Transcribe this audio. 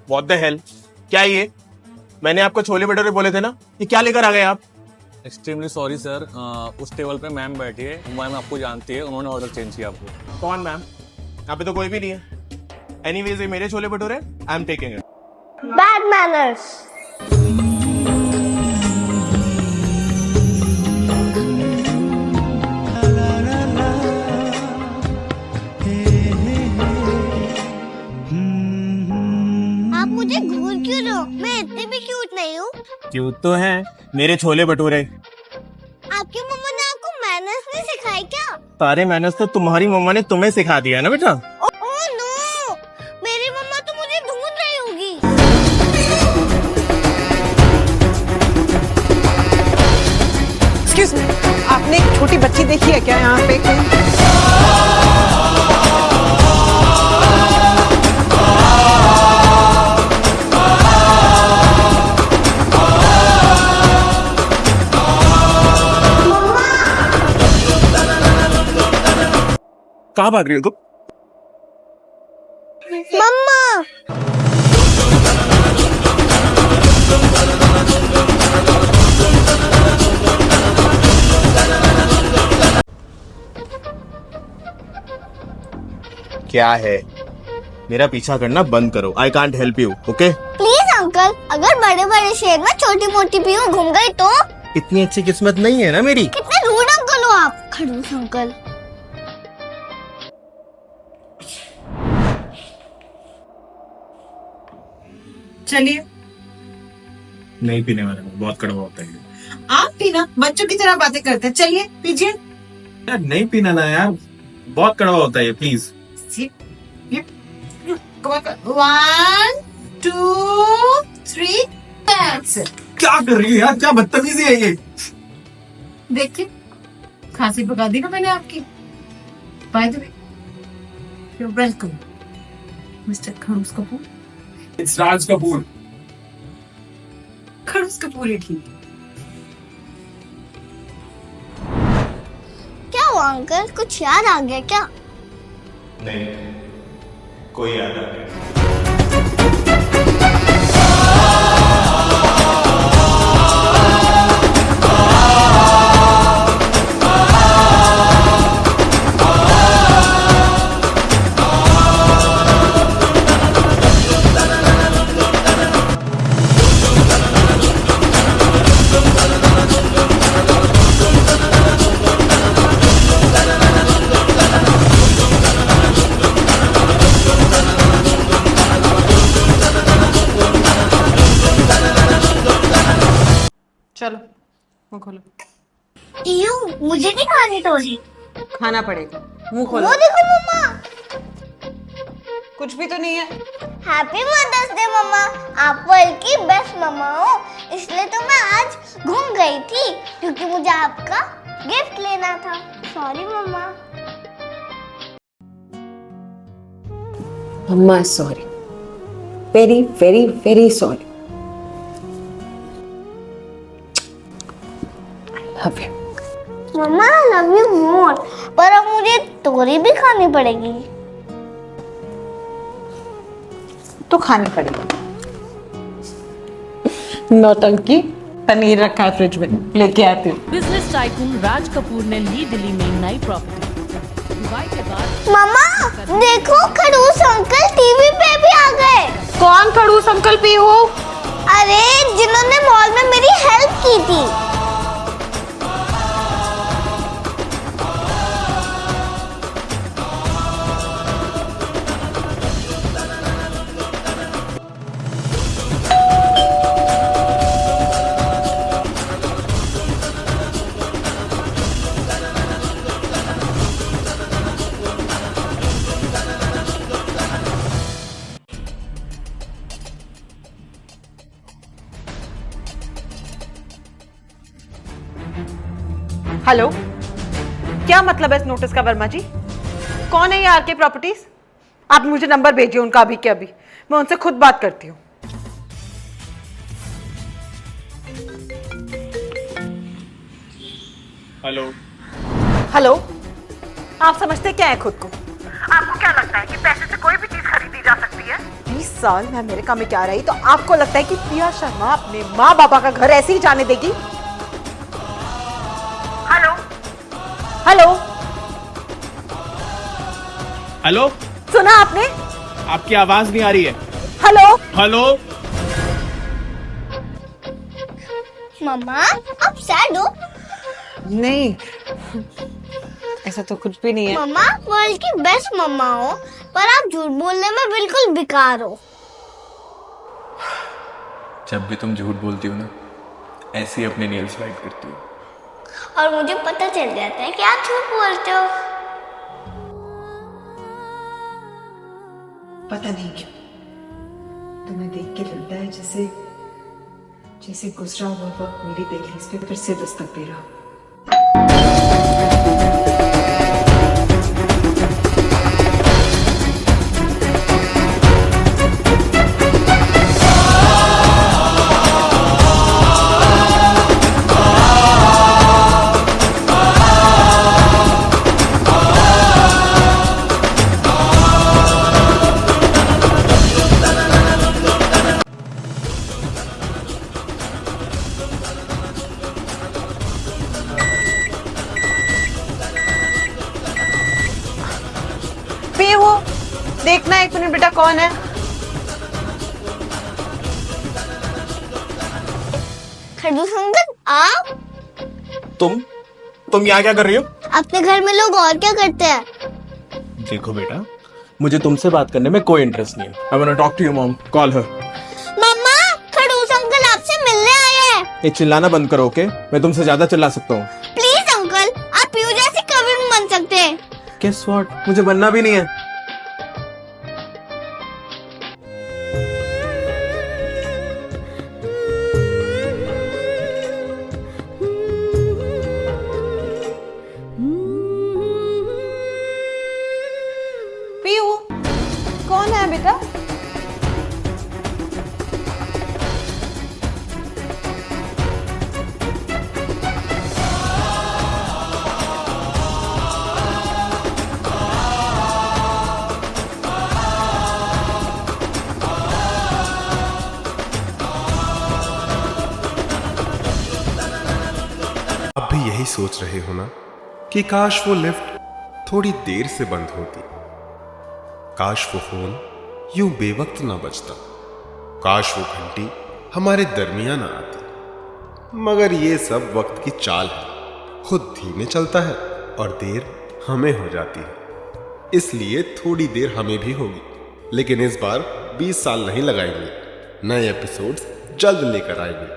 What the hell, क्या ये? मैंने आपको छोले भटूरे बोले थे ना, ये क्या लेकर आ गए आप? एक्सट्रीमली सॉरी सर, उस टेबल पे मैम बैठी है, मैम आपको जानती है, उन्होंने ऑर्डर चेंज किया आपको। कौन मैम? यहाँ पे तो कोई भी नहीं है। एनीवेज ये मेरे chole bhature, I am taking it. Bad manners. आप मुझे घूर क्यों रहे हो? मैं इतनी भी क्यूट नहीं हूँ। क्यूट तो है मेरे छोले भटूरे। आपकी मम्मा ने आपको मैनर्स नहीं सिखाई क्या? सारे मैनर्स तो तुम्हारी मम्मा ने तुम्हें सिखा दिया ना बेटा। ओह नो, मेरी मम्मा तो मुझे ढूंढ रही होगी। एक्सक्यूज मी, आपने एक छोटी बच्ची देखी है क्या यहाँ पे कोई? कहाँ भाग रही हो तुम? मम्मा, क्या है? मेरा पीछा करना बंद करो। I can't help you, okay? Please uncle, अगर बड़े बड़े शहर में छोटी मोटी पीहू घूम गई तो? इतनी अच्छी किस्मत नहीं है ना मेरी। कितने रूड अंकल हो आप, खड़ूस अंकल। चलिए, नहीं पीने वाला, बहुत कड़वा होता है। आप पीना, बच्चों की तरह बातें करते हैं। चलिए पीजिए। यार नहीं पीना ना यार, बहुत कड़वा होता है, प्लीज। 1 2 3 That's it. क्या कर रही है यार, क्या बदतमीजी है ये? देखिए, खांसी पका दी ना मैंने आपकी। By the way, you welcome mister खड़ूस कपूर। इट्स राज कपूर। खड़ूस कपूर ही ठीक। क्या हुआ अंकल, कुछ याद आ गया क्या? नहीं, कोई याद आ गया। चलो मुंह खोलो। यू, मुझे नहीं खानी तोरी। खाना पड़ेगा, मुंह खोलो। वो देखो मम्मा। कुछ भी तो नहीं है। हैप्पी मदर्स डे मम्मा, आप वर्ल्ड की बेस्ट मम्मा हो, इसलिए तो मैं आज घूम गई थी क्योंकि मुझे आपका गिफ्ट लेना था। Sorry mama. Mama is sorry. Very, very, very sorry. I love you. Mama I love you more, पर अब मुझे तोरी भी खानी पड़ेगी। तो खानी पड़ेगी। नौटंकी, पनीर रखा है फ्रिज में, लेके आती हूँ। बिजनेस टाइकून राज कपूर ने ली दिल्ली में नई प्रॉपर्टी। विवाह के बाद मम्मा देखो, खड़ूस अंकल टीवी पे भी आ गए। कौन खड़ूस अंकल पीहू? अरे जिन्होंने मॉल में मेरी हेल्प की थी। हेलो, क्या मतलब है इस नोटिस का वर्मा जी? कौन है ये आरके प्रॉपर्टीज? आप मुझे नंबर भेजिए उनका अभी के अभी, मैं उनसे खुद बात करती हूँ। हेलो। हेलो, आप समझते क्या है खुद को? आपको क्या लगता है कि पैसे से कोई भी चीज खरीदी जा सकती है? 20 साल मैं अमेरिका में क्या रही, तो आपको लगता है कि प्रिया शर्मा अपने माँ बापा का घर ऐसे ही जाने देगी? हेलो हेलो हेलो, सुना आपने? आपकी आवाज नहीं आ रही है। हेलो हेलो, मम्मा आप सैड हो? नहीं, ऐसा तो कुछ भी नहीं है। मम्मा आप वर्ल्ड की बेस्ट मम्मा हो, पर आप झूठ बोलने में बिल्कुल बेकार हो। जब भी तुम झूठ बोलती हो ना, ऐसे ही अपने नेल्स बाइट करती हो। और मुझे पता चल जाता है कि आप झूठ बोलते हो। पता नहीं क्यों तुम्हें देख के लगता है जैसे गुजरा हुआ वक्त मेरी दहलीज पे फिर से दस्तक दे रहा हो। वो देखना, एक मिनट बेटा, कौन है? खरगोश अंकल आप? तुम यहाँ क्या कर रही हो? अपने घर में लोग और क्या करते हैं? देखो बेटा, मुझे तुमसे बात करने में कोई इंटरेस्ट नहीं है। I want to talk to your mom, call her. मम्मा खरगोश अंकल आपसे मिलने आए हैं। ये चिल्लाना बंद करो, ओके? मैं तुमसे ज्यादा चिल्ला सकता हूँ। प्लीज अंकल, आप पीयू जैसे कभी नहीं बन सकते। Guess what? मुझे बनना भी नहीं है। पीयू, कौन है बेटा? आप भी यही सोच रहे हो ना कि काश वो लिफ्ट थोड़ी देर से बंद होती, काश वो फोन यूं बेवक्त ना बजता, काश वो घंटी हमारे दरमियान ना आती। मगर ये सब वक्त की चाल है, खुद धीमे चलता है और देर हमें हो जाती है। इसलिए थोड़ी देर हमें भी होगी, लेकिन इस बार 20 साल नहीं लगाएंगे। नए एपिसोड्स जल्द लेकर आएंगे।